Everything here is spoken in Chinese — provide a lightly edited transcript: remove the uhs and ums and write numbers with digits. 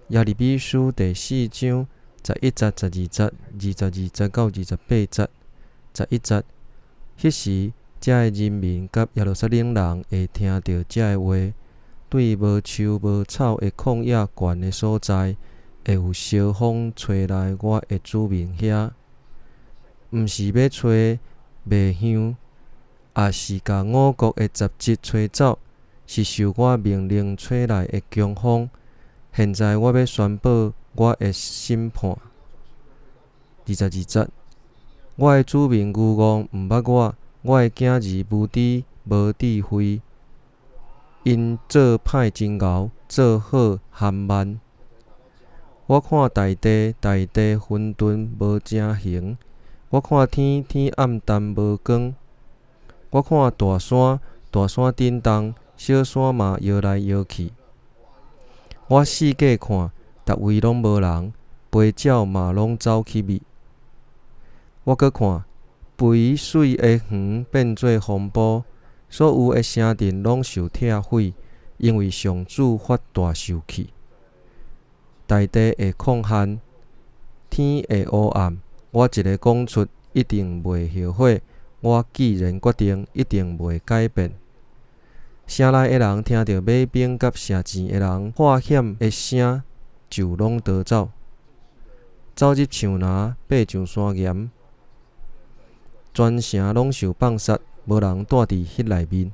耶利米书第4章11节、12节、22节到28节。11节，迄时，遮的人民甲耶路撒冷人会听到遮的话，对无树无草的旷野悬的所在，会有烧风吹来我的子民遐。毋是要吹卖香，也是甲五谷的杂质吹走，是受我命令吹来的强风。现在我要宣布我的审判。22节，我的子民愚戆毋捌我的囝儿无知无智慧，因做歹真牛，做好含慢。我看大地混沌无正形，我看天暗淡无光。我看大山震动，小山嘛摇来摇去。我四界看，逐位拢无人，飞鸟嘛拢走去觅。我搁看，肥水的园变做荒埔，所有的城镇拢受拆毁，因为上主发大受气。大地会旷旱，天会乌暗。我一个讲出，一定袂后悔。我既然决定，一定袂改变。城内的人听到买兵甲射钱的人破险的声，就拢逃走，走入树林，爬上山岩。全城拢受放杀，无人住伫迄内面。